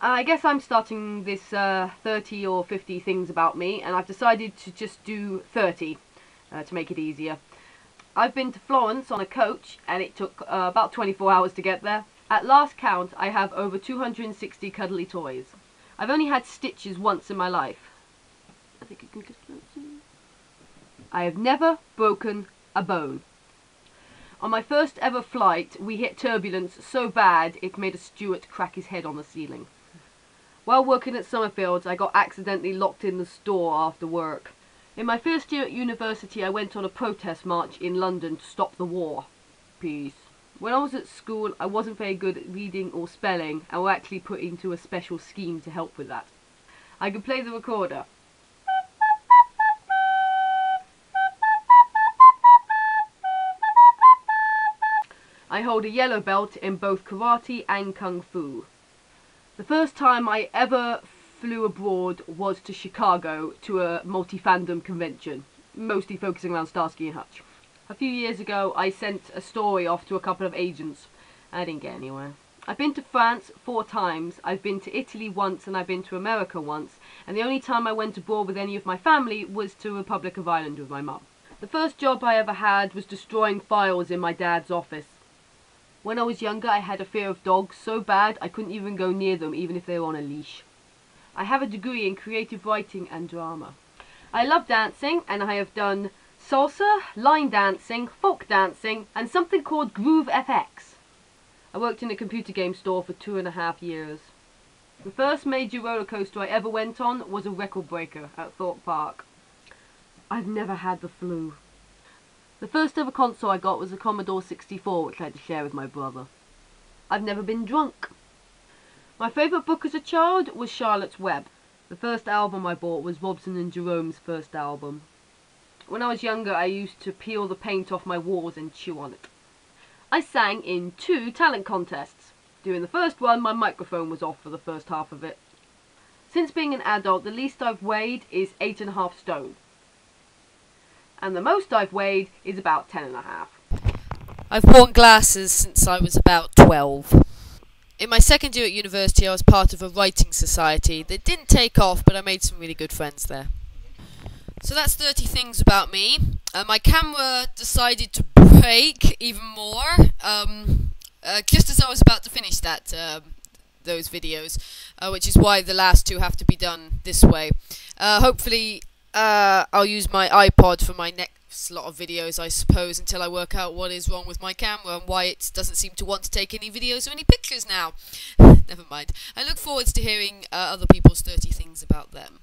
I guess I'm starting this 30 or 50 things about me, and I've decided to just do 30 to make it easier. I've been to Florence on a coach, and it took about 24 hours to get there. At last count, I have over 260 cuddly toys. I've only had stitches once in my life. I think you can just close. I have never broken a bone. On my first ever flight, we hit turbulence so bad it made a steward crack his head on the ceiling. While working at Summerfields, I got accidentally locked in the store after work. In my first year at university, I went on a protest march in London to stop the war. Peace. When I was at school, I wasn't very good at reading or spelling, and were actually put into a special scheme to help with that. I could play the recorder. I hold a yellow belt in both karate and kung fu. The first time I ever flew abroad was to Chicago to a multi-fandom convention, mostly focusing around Starsky and Hutch. A few years ago I sent a story off to a couple of agents. I didn't get anywhere. I've been to France 4 times, I've been to Italy once, and I've been to America once, and the only time I went abroad with any of my family was to Republic of Ireland with my mum. The first job I ever had was destroying files in my dad's office. When I was younger, I had a fear of dogs so bad I couldn't even go near them, even if they were on a leash. I have a degree in creative writing and drama. I love dancing, and I have done salsa, line dancing, folk dancing, and something called Groove FX. I worked in a computer game store for 2.5 years. The first major roller coaster I ever went on was a record breaker at Thorpe Park. I've never had the flu. The first ever console I got was a Commodore 64, which I had to share with my brother. I've never been drunk. My favourite book as a child was Charlotte's Web. The first album I bought was Robson and Jerome's first album. When I was younger, I used to peel the paint off my walls and chew on it. I sang in 2 talent contests. During the first one, my microphone was off for the first half of it. Since being an adult, the least I've weighed is 8.5 stone. And the most I've weighed is about 10.5. I've worn glasses since I was about 12. In my second year at university, I was part of a writing society that didn't take off, but I made some really good friends there. So that's 30 things about me. My camera decided to break even more, just as I was about to finish those videos, which is why the last 2 have to be done this way. Hopefully, I'll use my iPod for my next lot of videos, I suppose, until I work out what is wrong with my camera and why it doesn't seem to want to take any videos or any pictures now. Never mind. I look forward to hearing other people's 30 things about them.